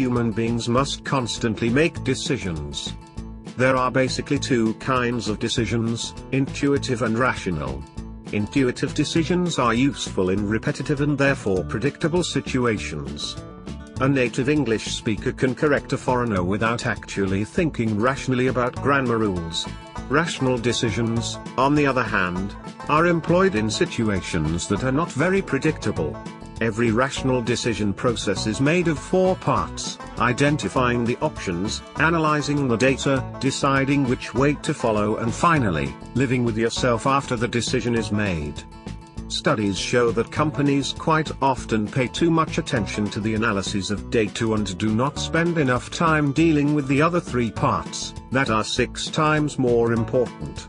human beings must constantly make decisions. There are basically two kinds of decisions, intuitive and rational. Intuitive decisions are useful in repetitive and therefore predictable situations. A native English speaker can correct a foreigner without actually thinking rationally about grammar rules. Rational decisions, on the other hand, are employed in situations that are not very predictable. Every rational decision process is made of four parts: identifying the options, analyzing the data, deciding which way to follow, and finally, living with yourself after the decision is made. Studies show that companies quite often pay too much attention to the analysis of data and do not spend enough time dealing with the other three parts, that are 6 times more important.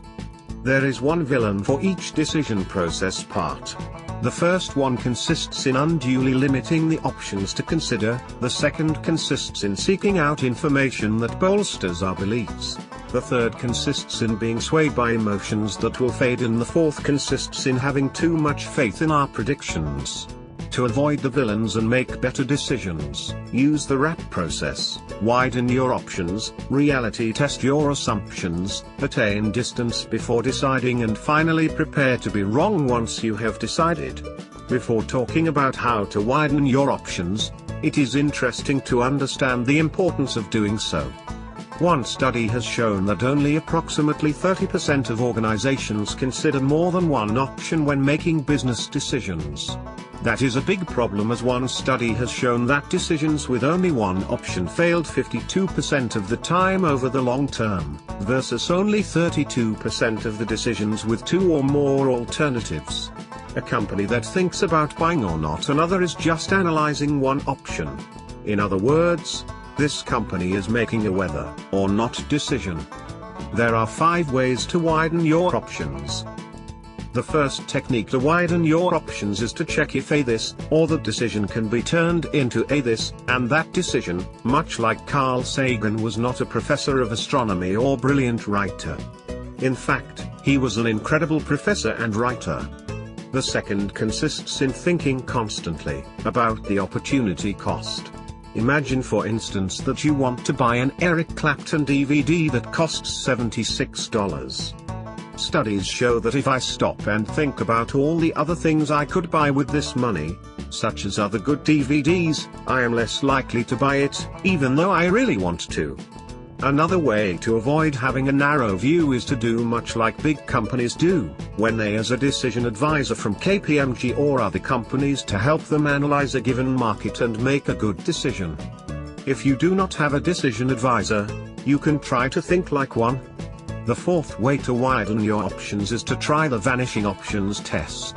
There is one villain for each decision process part. The first one consists in unduly limiting the options to consider, the second consists in seeking out information that bolsters our beliefs, the third consists in being swayed by emotions that will fade, and the fourth consists in having too much faith in our predictions. To avoid the villains and make better decisions, use the RAP process: widen your options, reality test your assumptions, attain distance before deciding, and finally prepare to be wrong once you have decided. Before talking about how to widen your options, it is interesting to understand the importance of doing so. One study has shown that only approximately 30% of organizations consider more than one option when making business decisions. That is a big problem, as one study has shown that decisions with only one option failed 52% of the time over the long term, versus only 32% of the decisions with 2 or more alternatives. A company that thinks about buying or not another is just analyzing one option. In other words, this company is making a whether or not decision. There are 5 ways to widen your options. The first technique to widen your options is to check if a this, or that decision can be turned into a this, and that decision, much like Carl Sagan was not a professor of astronomy or brilliant writer. In fact, he was an incredible professor and writer. The second consists in thinking constantly about the opportunity cost. Imagine for instance that you want to buy an Eric Clapton DVD that costs $76. Studies show that if I stop and think about all the other things I could buy with this money, such as other good DVDs, I am less likely to buy it, even though I really want to. Another way to avoid having a narrow view is to do much like big companies do, when they use a decision advisor from KPMG or other companies to help them analyze a given market and make a good decision. If you do not have a decision advisor, you can try to think like one. The fourth way to widen your options is to try the vanishing options test.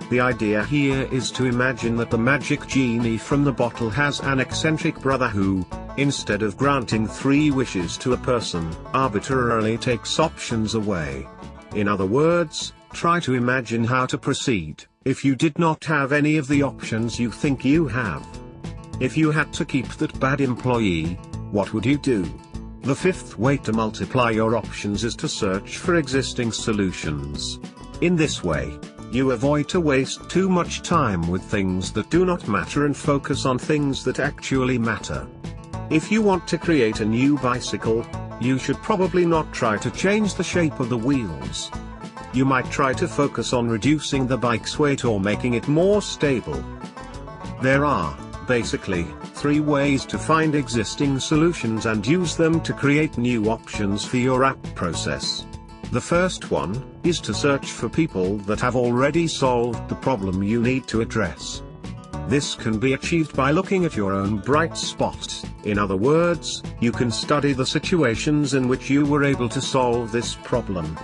The idea here is to imagine that the magic genie from the bottle has an eccentric brother who, instead of granting 3 wishes to a person, arbitrarily takes options away. In other words, try to imagine how to proceed if you did not have any of the options you think you have. If you had to keep that bad employee, what would you do? The fifth way to multiply your options is to search for existing solutions. In this way, you avoid to waste too much time with things that do not matter and focus on things that actually matter. If you want to create a new bicycle, you should probably not try to change the shape of the wheels. You might try to focus on reducing the bike's weight or making it more stable. There are, basically, 3 ways to find existing solutions and use them to create new options for your app process. The first one is to search for people that have already solved the problem you need to address. This can be achieved by looking at your own bright spots. In other words, you can study the situations in which you were able to solve this problem.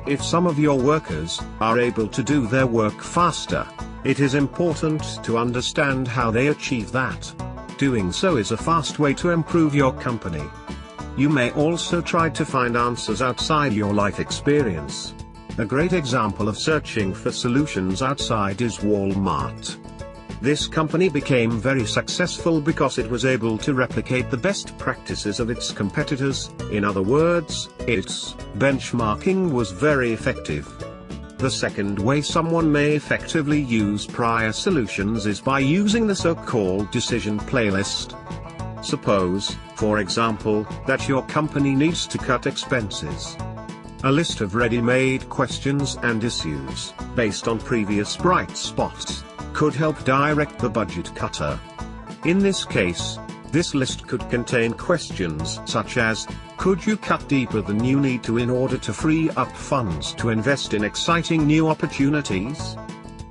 If some of your workers are able to do their work faster, it is important to understand how they achieve that. Doing so is a fast way to improve your company. You may also try to find answers outside your life experience. A great example of searching for solutions outside is Walmart. This company became very successful because it was able to replicate the best practices of its competitors. In other words, its benchmarking was very effective. The second way someone may effectively use prior solutions is by using the so-called decision playlist. Suppose, for example, that your company needs to cut expenses. A list of ready-made questions and issues, based on previous bright spots, could help direct the budget cutter. In this case, this list could contain questions such as, could you cut deeper than you need to in order to free up funds to invest in exciting new opportunities?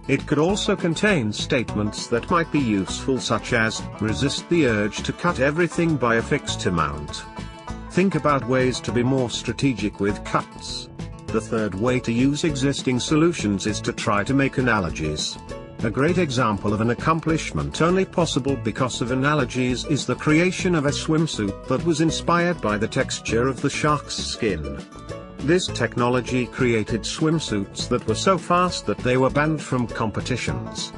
It could also contain statements that might be useful such as, resist the urge to cut everything by a fixed amount. Think about ways to be more strategic with cuts. The third way to use existing solutions is to try to make analogies. A great example of an accomplishment only possible because of analogies is the creation of a swimsuit that was inspired by the texture of the shark's skin. This technology created swimsuits that were so fast that they were banned from competitions.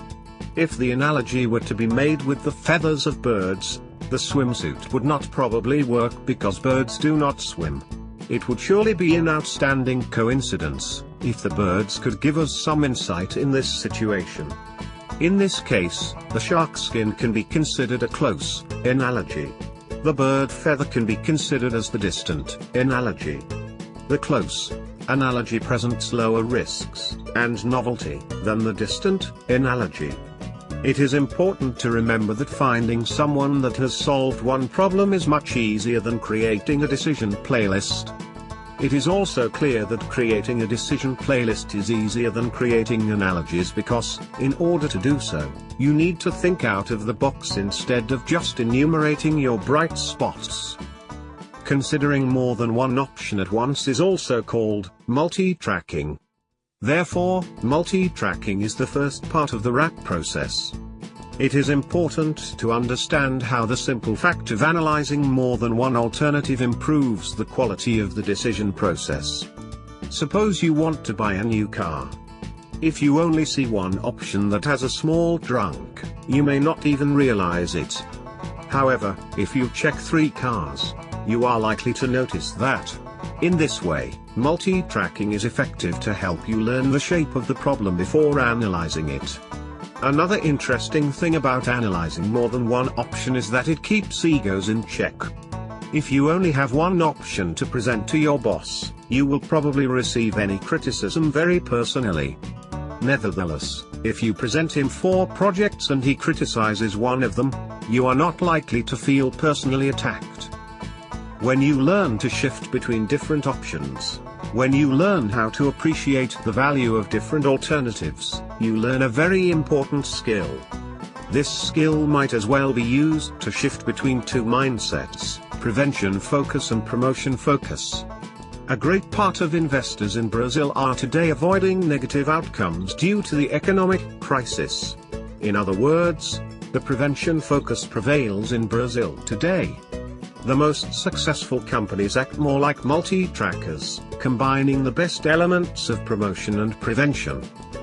If the analogy were to be made with the feathers of birds, the swimsuit would not probably work because birds do not swim. It would surely be an outstanding coincidence, if the birds could give us some insight in this situation. In this case, the shark skin can be considered a close analogy. The bird feather can be considered as the distant analogy. The close analogy presents lower risks and novelty than the distant analogy. It is important to remember that finding someone that has solved one problem is much easier than creating a decision playlist. It is also clear that creating a decision playlist is easier than creating analogies because, in order to do so, you need to think out of the box instead of just enumerating your bright spots. Considering more than one option at once is also called multitracking. Therefore, multitracking is the first part of the RAP process. It is important to understand how the simple fact of analyzing more than one alternative improves the quality of the decision process. Suppose you want to buy a new car. If you only see one option that has a small trunk, you may not even realize it. However, if you check 3 cars, you are likely to notice that. In this way, multitracking is effective to help you learn the shape of the problem before analyzing it. Another interesting thing about analyzing more than one option is that it keeps egos in check. If you only have one option to present to your boss, you will probably receive any criticism very personally. Nevertheless, if you present him 4 projects and he criticizes one of them, you are not likely to feel personally attacked. When you learn to shift between different options, when you learn how to appreciate the value of different alternatives, you learn a very important skill. This skill might as well be used to shift between 2 mindsets, prevention focus and promotion focus. A great part of investors in Brazil are today avoiding negative outcomes due to the economic crisis. In other words, the prevention focus prevails in Brazil today. The most successful companies act more like multi-trackers, combining the best elements of promotion and prevention.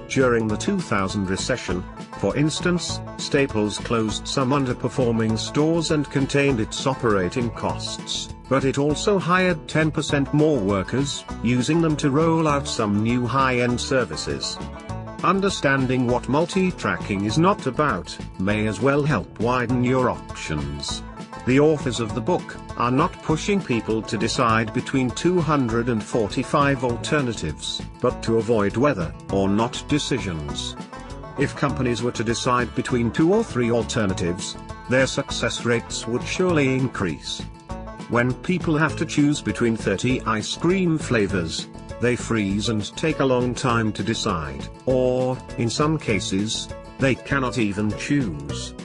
During the 2000 recession, for instance, Staples closed some underperforming stores and contained its operating costs, but it also hired 10% more workers, using them to roll out some new high-end services. Understanding what multi-tracking is not about may as well help widen your options. The authors of the book are not pushing people to decide between 245 alternatives, but to avoid whether or not decisions. If companies were to decide between 2 or 3 alternatives, their success rates would surely increase. When people have to choose between 30 ice cream flavors, they freeze and take a long time to decide, or, in some cases, they cannot even choose.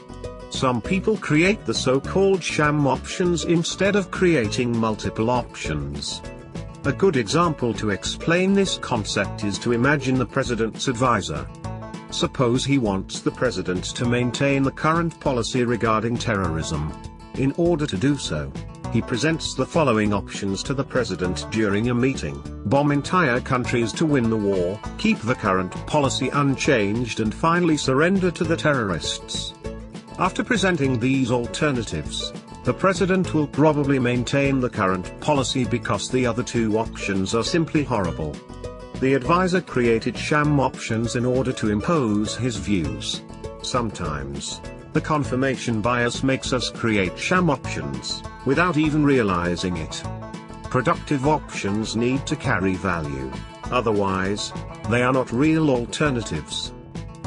Some people create the so-called sham options instead of creating multiple options. A good example to explain this concept is to imagine the president's advisor. Suppose he wants the president to maintain the current policy regarding terrorism. In order to do so, he presents the following options to the president during a meeting: bomb entire countries to win the war, keep the current policy unchanged, and finally surrender to the terrorists. After presenting these alternatives, the president will probably maintain the current policy because the other 2 options are simply horrible. The advisor created sham options in order to impose his views. Sometimes, The confirmation bias makes us create sham options, without even realizing it. Productive options need to carry value, otherwise, they are not real alternatives.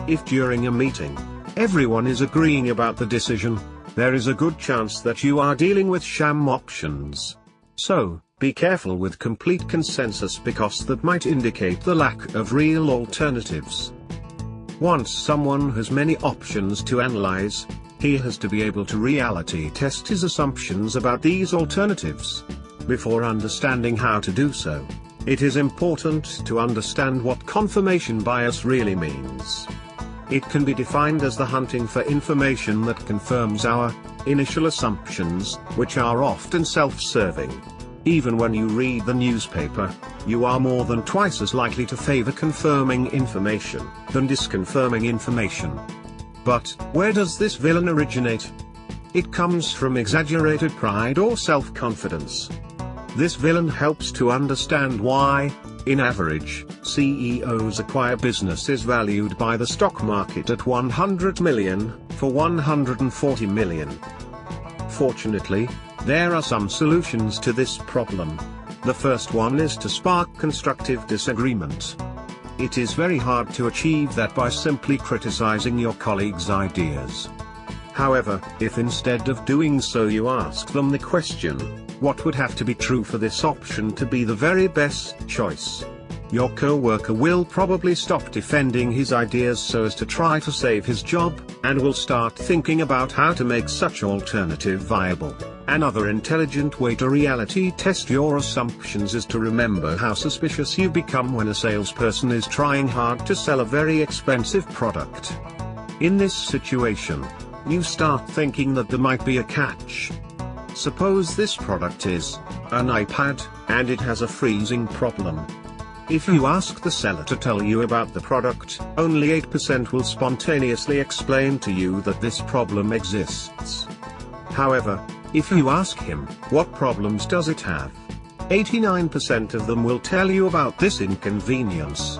If during a meeting, everyone is agreeing about the decision, there is a good chance that you are dealing with sham options. So, be careful with complete consensus because that might indicate the lack of real alternatives. Once someone has many options to analyze, he has to be able to reality test his assumptions about these alternatives. Before understanding how to do so, it is important to understand what confirmation bias really means. It can be defined as the hunting for information that confirms our initial assumptions, which are often self-serving. Even when you read the newspaper, you are more than twice as likely to favor confirming information than disconfirming information. But, where does this villain originate? It comes from exaggerated pride or self-confidence. This villain helps to understand why, in average, CEOs acquire businesses valued by the stock market at 100 million, for 140 million. Fortunately, there are some solutions to this problem. The first one is to spark constructive disagreement. It is very hard to achieve that by simply criticizing your colleagues' ideas. However, if instead of doing so you ask them the question, what would have to be true for this option to be the very best choice? Your co-worker will probably stop defending his ideas so as to try to save his job, and will start thinking about how to make such alternative viable. Another intelligent way to reality test your assumptions is to remember how suspicious you become when a salesperson is trying hard to sell a very expensive product. In this situation, you start thinking that there might be a catch. Suppose this product is an iPad, and it has a freezing problem. If you ask the seller to tell you about the product, only 8% will spontaneously explain to you that this problem exists. However, if you ask him, what problems does it have? 89% of them will tell you about this inconvenience.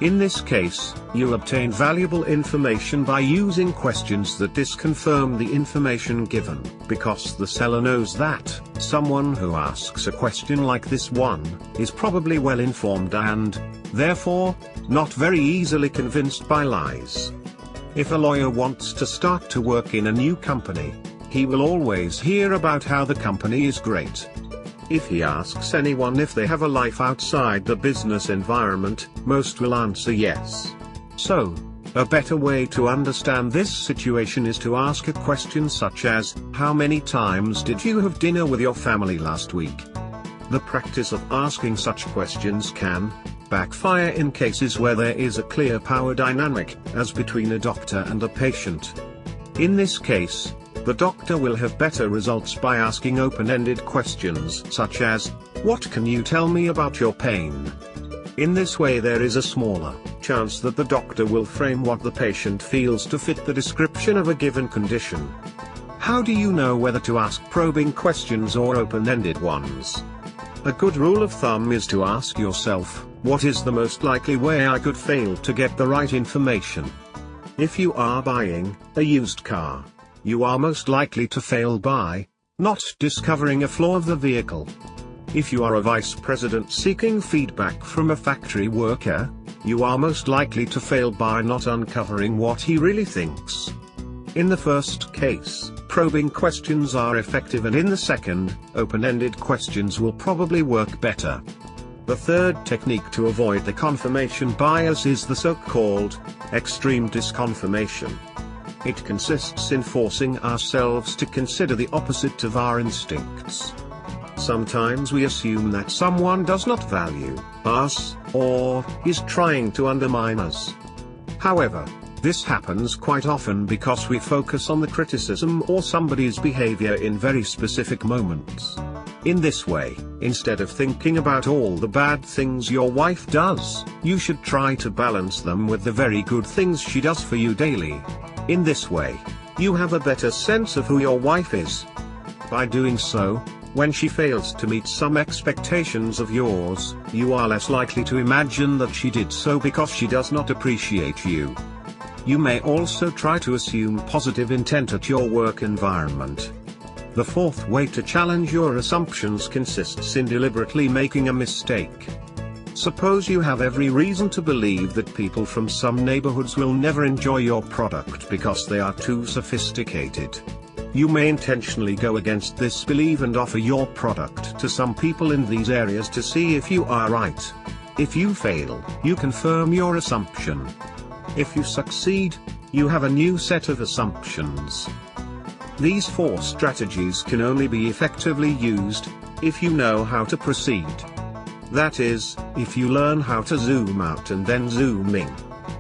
In this case, you obtain valuable information by using questions that disconfirm the information given, because the seller knows that someone who asks a question like this one is probably well informed and, therefore, not very easily convinced by lies. If a lawyer wants to start to work in a new company, he will always hear about how the company is great. If he asks anyone if they have a life outside the business environment, most will answer yes. So, a better way to understand this situation is to ask a question such as, how many times did you have dinner with your family last week? The practice of asking such questions can backfire in cases where there is a clear power dynamic, as between a doctor and a patient. In this case, the doctor will have better results by asking open-ended questions such as, what can you tell me about your pain? In this way there is a smaller chance that the doctor will frame what the patient feels to fit the description of a given condition. How do you know whether to ask probing questions or open-ended ones? A good rule of thumb is to ask yourself, what is the most likely way I could fail to get the right information? If you are buying a used car, you are most likely to fail by not discovering a flaw of the vehicle. If you are a vice president seeking feedback from a factory worker, you are most likely to fail by not uncovering what he really thinks. In the first case, probing questions are effective, and in the second, open-ended questions will probably work better. The third technique to avoid the confirmation bias is the so-called extreme disconfirmation. It consists in forcing ourselves to consider the opposite of our instincts. Sometimes we assume that someone does not value us, or is trying to undermine us. However, this happens quite often because we focus on the criticism or somebody's behavior in very specific moments. In this way, instead of thinking about all the bad things your wife does, you should try to balance them with the very good things she does for you daily. In this way, you have a better sense of who your wife is. By doing so, when she fails to meet some expectations of yours, you are less likely to imagine that she did so because she does not appreciate you. You may also try to assume positive intent at your work environment. The fourth way to challenge your assumptions consists in deliberately making a mistake. Suppose you have every reason to believe that people from some neighborhoods will never enjoy your product because they are too sophisticated. You may intentionally go against this belief and offer your product to some people in these areas to see if you are right. If you fail, you confirm your assumption. If you succeed, you have a new set of assumptions. These four strategies can only be effectively used if you know how to proceed. That is, if you learn how to zoom out and then zoom in.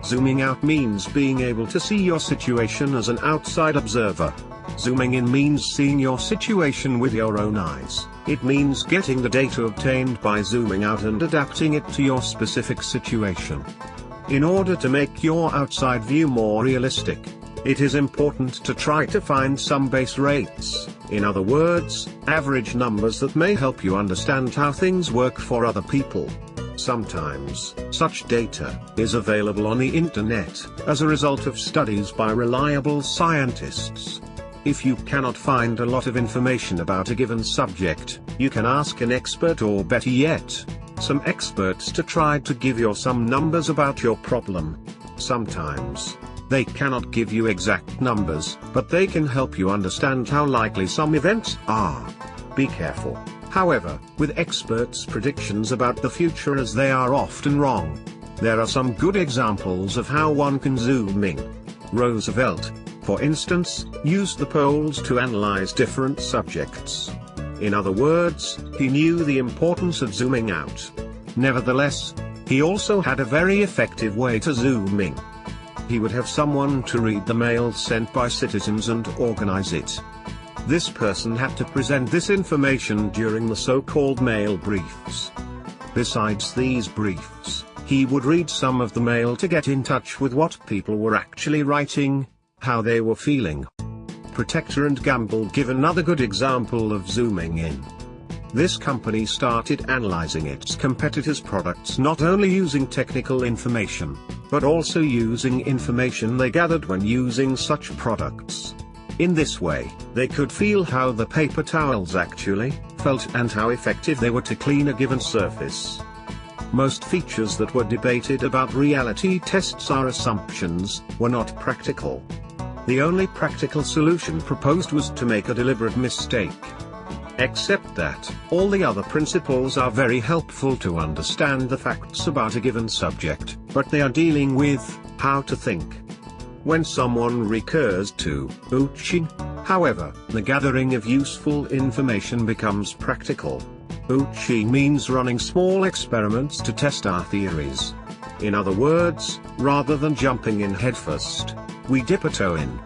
Zooming out means being able to see your situation as an outside observer. Zooming in means seeing your situation with your own eyes. It means getting the data obtained by zooming out and adapting it to your specific situation. In order to make your outside view more realistic, it is important to try to find some base rates, in other words, average numbers that may help you understand how things work for other people. Sometimes, such data is available on the internet, as a result of studies by reliable scientists. If you cannot find a lot of information about a given subject, you can ask an expert, or better yet, some experts, to try to give you some numbers about your problem. Sometimes, they cannot give you exact numbers, but they can help you understand how likely some events are. Be careful, however, with experts' predictions about the future, as they are often wrong. There are some good examples of how one can zoom in. Roosevelt, for instance, used the polls to analyze different subjects. In other words, he knew the importance of zooming out. Nevertheless, he also had a very effective way to zoom in. He would have someone to read the mail sent by citizens and organize it. This person had to present this information during the so-called mail briefs. Besides these briefs, he would read some of the mail to get in touch with what people were actually writing, how they were feeling. Procter & Gamble give another good example of zooming in. This company started analyzing its competitors' products not only using technical information, but also using information they gathered when using such products. In this way, they could feel how the paper towels actually felt and how effective they were to clean a given surface. Most features that were debated about reality tests are assumptions, were not practical. The only practical solution proposed was to make a deliberate mistake. Except that, all the other principles are very helpful to understand the facts about a given subject, but they are dealing with how to think. When someone recurs to ouching, however, the gathering of useful information becomes practical. Ouching means running small experiments to test our theories. In other words, rather than jumping in headfirst, we dip a toe in.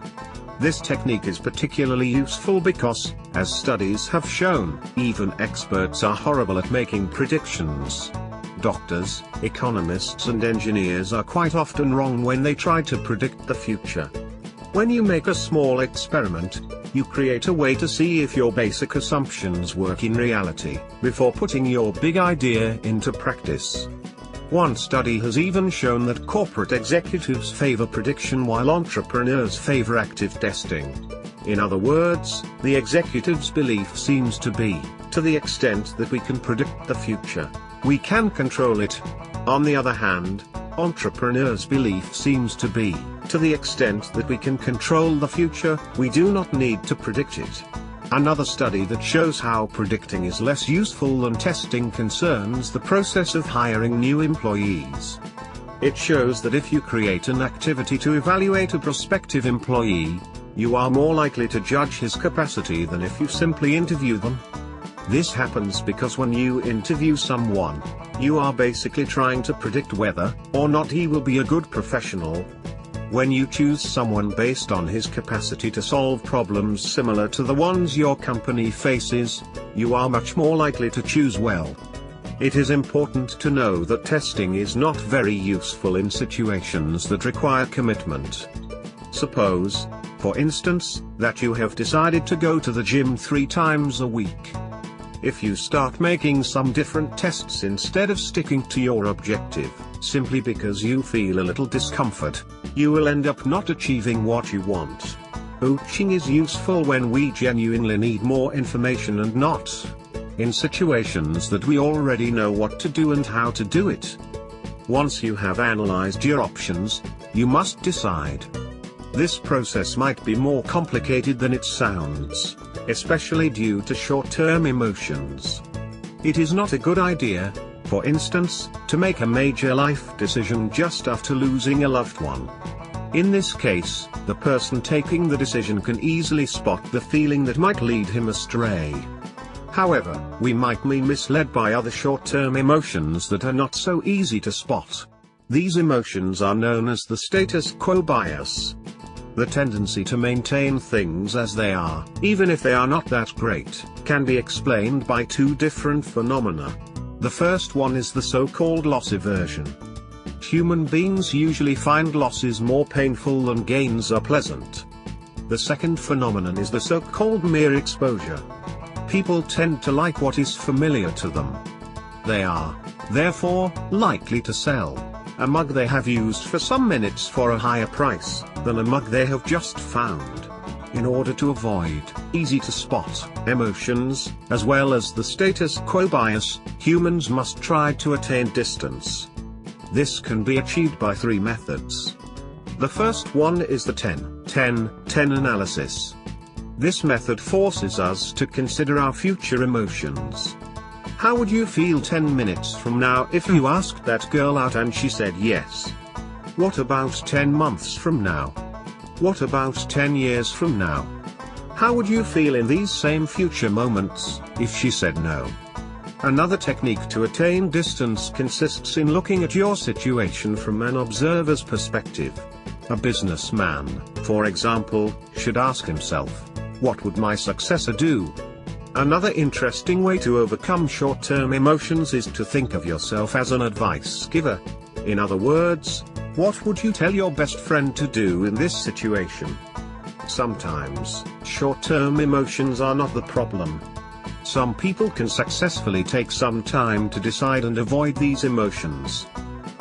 This technique is particularly useful because, as studies have shown, even experts are horrible at making predictions. Doctors, economists and engineers are quite often wrong when they try to predict the future. When you make a small experiment, you create a way to see if your basic assumptions work in reality, before putting your big idea into practice. One study has even shown that corporate executives favor prediction while entrepreneurs favor active testing. In other words, the executive's belief seems to be, to the extent that we can predict the future, we can control it. On the other hand, entrepreneurs' belief seems to be, to the extent that we can control the future, we do not need to predict it. Another study that shows how predicting is less useful than testing concerns the process of hiring new employees. It shows that if you create an activity to evaluate a prospective employee, you are more likely to judge his capacity than if you simply interview them. This happens because when you interview someone, you are basically trying to predict whether or not he will be a good professional. When you choose someone based on his capacity to solve problems similar to the ones your company faces, you are much more likely to choose well. It is important to know that testing is not very useful in situations that require commitment. Suppose, for instance, that you have decided to go to the gym 3 times a week. If you start making some different tests instead of sticking to your objective, simply because you feel a little discomfort, you will end up not achieving what you want. Coaching is useful when we genuinely need more information and not in situations that we already know what to do and how to do it. Once you have analyzed your options, you must decide. This process might be more complicated than it sounds, especially due to short-term emotions. It is not a good idea, for instance, to make a major life decision just after losing a loved one. In this case, the person taking the decision can easily spot the feeling that might lead him astray. However, we might be misled by other short-term emotions that are not so easy to spot. These emotions are known as the status quo bias. The tendency to maintain things as they are, even if they are not that great, can be explained by two different phenomena. The first one is the so-called loss aversion. Human beings usually find losses more painful than gains are pleasant. The second phenomenon is the so-called mere exposure. People tend to like what is familiar to them. They are, therefore, likely to sell a mug they have used for some minutes for a higher price than a mug they have just found. In order to avoid easy-to-spot emotions, as well as the status quo bias, humans must try to attain distance. This can be achieved by three methods. The first one is the 10-10-10 analysis. This method forces us to consider our future emotions. How would you feel 10 minutes from now if you asked that girl out and she said yes? What about 10 months from now? What about 10 years from now? How would you feel in these same future moments if she said no? Another technique to attain distance consists in looking at your situation from an observer's perspective. A businessman, for example, should ask himself, what would my successor do? Another interesting way to overcome short-term emotions is to think of yourself as an advice giver. In other words, what would you tell your best friend to do in this situation? Sometimes, short-term emotions are not the problem. Some people can successfully take some time to decide and avoid these emotions.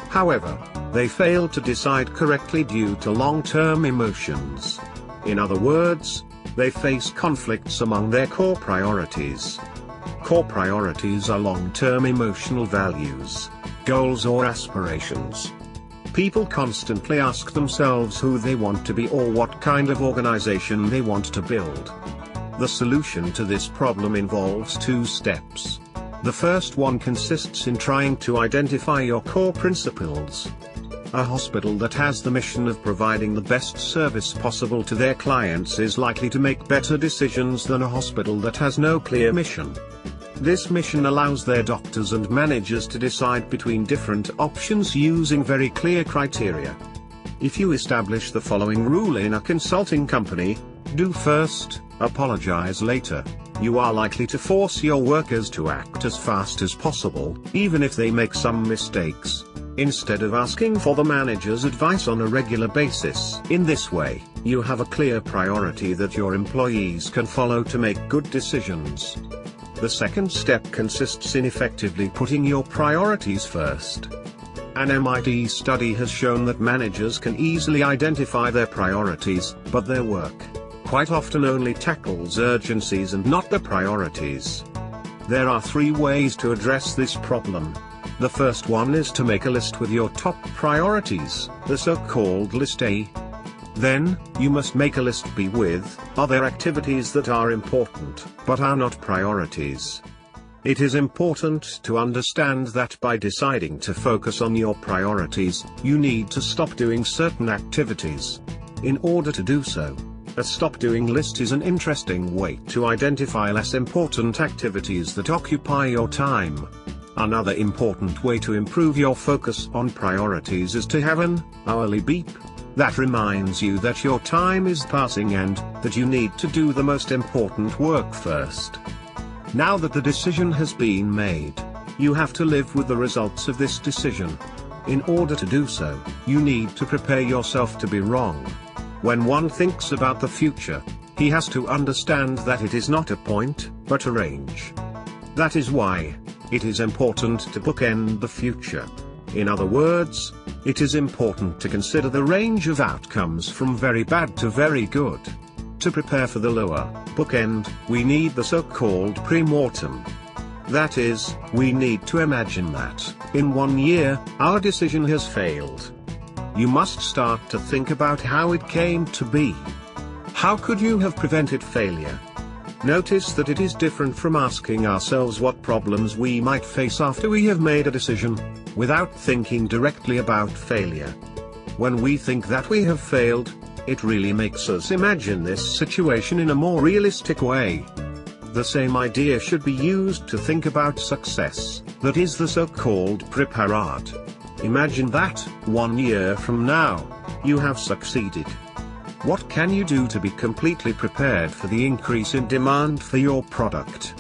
However, they fail to decide correctly due to long-term emotions. In other words, they face conflicts among their core priorities. Core priorities are long-term emotional values, goals or aspirations. People constantly ask themselves who they want to be or what kind of organization they want to build. The solution to this problem involves two steps. The first one consists in trying to identify your core principles. A hospital that has the mission of providing the best service possible to their clients is likely to make better decisions than a hospital that has no clear mission. This mission allows their doctors and managers to decide between different options using very clear criteria. If you establish the following rule in a consulting company: do first, apologize later, you are likely to force your workers to act as fast as possible, even if they make some mistakes, instead of asking for the manager's advice on a regular basis. In this way, you have a clear priority that your employees can follow to make good decisions. The second step consists in effectively putting your priorities first. An MIT study has shown that managers can easily identify their priorities, but their work quite often only tackles urgencies and not the priorities. There are three ways to address this problem. The first one is to make a list with your top priorities, the so-called list A. Then, you must make a list B with other activities that are important, but are not priorities. It is important to understand that by deciding to focus on your priorities, you need to stop doing certain activities. In order to do so, a stop-doing list is an interesting way to identify less important activities that occupy your time. Another important way to improve your focus on priorities is to have an hourly beep that reminds you that your time is passing and that you need to do the most important work first. Now that the decision has been made, you have to live with the results of this decision. In order to do so, you need to prepare yourself to be wrong. When one thinks about the future, he has to understand that it is not a point, but a range. That is why it is important to bookend the future. In other words, it is important to consider the range of outcomes from very bad to very good. To prepare for the lower bookend, we need the so-called premortem. That is, we need to imagine that, in 1 year, our decision has failed. You must start to think about how it came to be. How could you have prevented failure? Notice that it is different from asking ourselves what problems we might face after we have made a decision, without thinking directly about failure. When we think that we have failed, it really makes us imagine this situation in a more realistic way. The same idea should be used to think about success, that is the so-called preparat. Imagine that, 1 year from now, you have succeeded. What can you do to be completely prepared for the increase in demand for your product?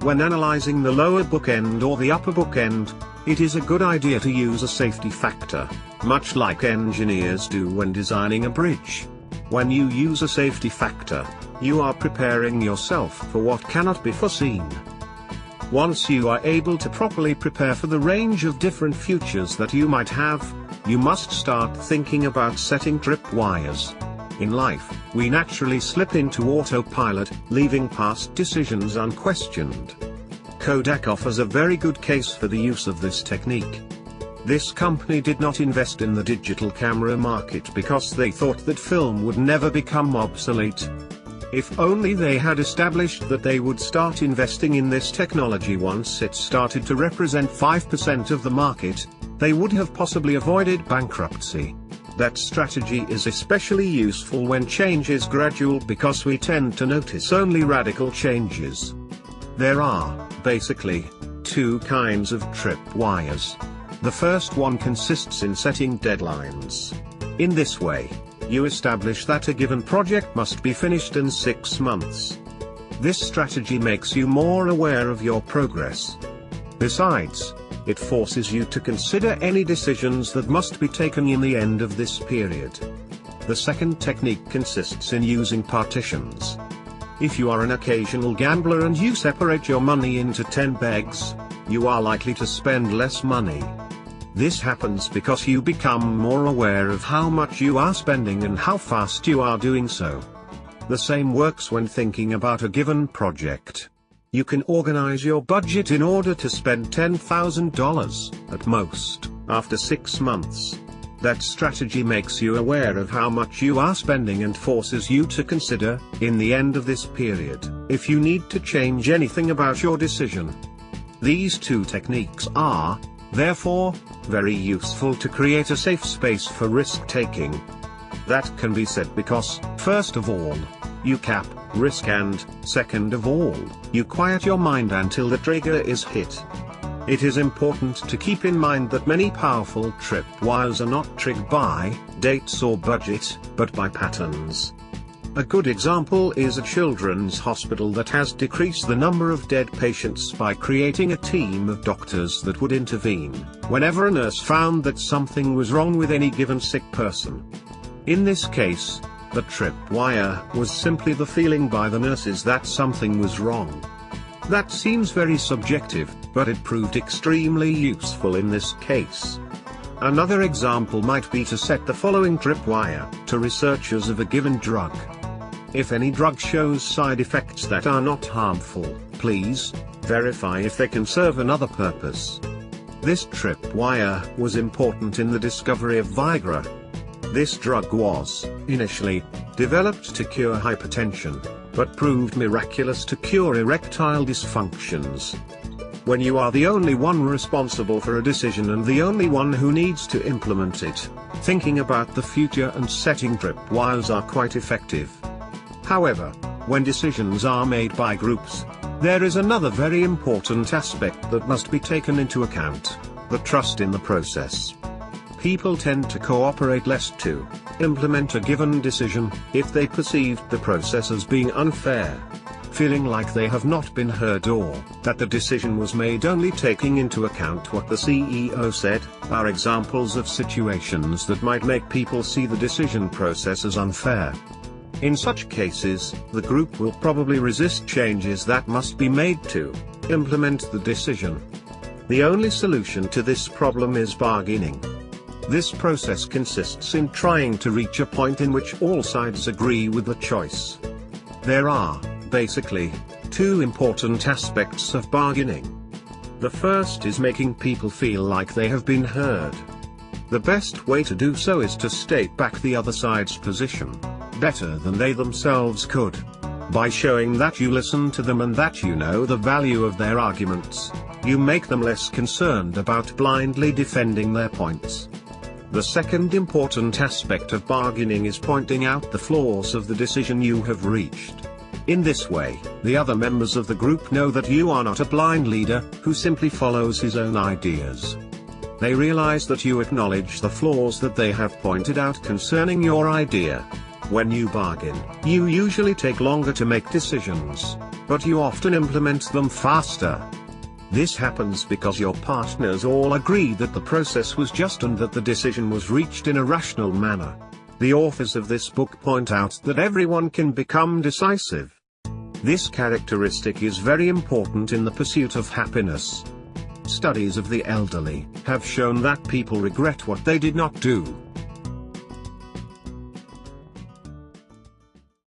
When analyzing the lower bookend or the upper bookend, it is a good idea to use a safety factor, much like engineers do when designing a bridge. When you use a safety factor, you are preparing yourself for what cannot be foreseen. Once you are able to properly prepare for the range of different futures that you might have, you must start thinking about setting tripwires. In life, we naturally slip into autopilot, leaving past decisions unquestioned. Kodak offers a very good case for the use of this technique. This company did not invest in the digital camera market because they thought that film would never become obsolete. If only they had established that they would start investing in this technology once it started to represent 5% of the market, they would have possibly avoided bankruptcy. That strategy is especially useful when change is gradual because we tend to notice only radical changes. There are, basically, two kinds of tripwires. The first one consists in setting deadlines. In this way, you establish that a given project must be finished in 6 months. This strategy makes you more aware of your progress. Besides, it forces you to consider any decisions that must be taken in the end of this period. The second technique consists in using partitions. If you are an occasional gambler and you separate your money into 10 bags, you are likely to spend less money. This happens because you become more aware of how much you are spending and how fast you are doing so. The same works when thinking about a given project. You can organize your budget in order to spend $10,000, at most, after 6 months. That strategy makes you aware of how much you are spending and forces you to consider, in the end of this period, if you need to change anything about your decision. These two techniques are, therefore, very useful to create a safe space for risk-taking. That can be said because, first of all, you cap risk and, second of all, you quiet your mind until the trigger is hit. It is important to keep in mind that many powerful tripwires are not triggered by dates or budget, but by patterns. A good example is a children's hospital that has decreased the number of dead patients by creating a team of doctors that would intervene whenever a nurse found that something was wrong with any given sick person. In this case, the tripwire was simply the feeling by the nurses that something was wrong. That seems very subjective, but it proved extremely useful in this case. Another example might be to set the following tripwire to researchers of a given drug. If any drug shows side effects that are not harmful, please verify if they can serve another purpose. This tripwire was important in the discovery of Viagra. This drug was, initially, developed to cure hypertension, but proved miraculous to cure erectile dysfunctions. When you are the only one responsible for a decision and the only one who needs to implement it, thinking about the future and setting tripwires are quite effective. However, when decisions are made by groups, there is another very important aspect that must be taken into account: the trust in the process. People tend to cooperate less to implement a given decision if they perceived the process as being unfair. Feeling like they have not been heard or that the decision was made only taking into account what the CEO said, are examples of situations that might make people see the decision process as unfair. In such cases, the group will probably resist changes that must be made to implement the decision. The only solution to this problem is bargaining. This process consists in trying to reach a point in which all sides agree with the choice. There are, basically, two important aspects of bargaining. The first is making people feel like they have been heard. The best way to do so is to state back the other side's position, better than they themselves could. By showing that you listen to them and that you know the value of their arguments, you make them less concerned about blindly defending their points. The second important aspect of bargaining is pointing out the flaws of the decision you have reached. In this way, the other members of the group know that you are not a blind leader who simply follows his own ideas. They realize that you acknowledge the flaws that they have pointed out concerning your idea. When you bargain, you usually take longer to make decisions, but you often implement them faster. This happens because your partners all agree that the process was just and that the decision was reached in a rational manner. The authors of this book point out that everyone can become decisive. This characteristic is very important in the pursuit of happiness. Studies of the elderly have shown that people regret what they did not do,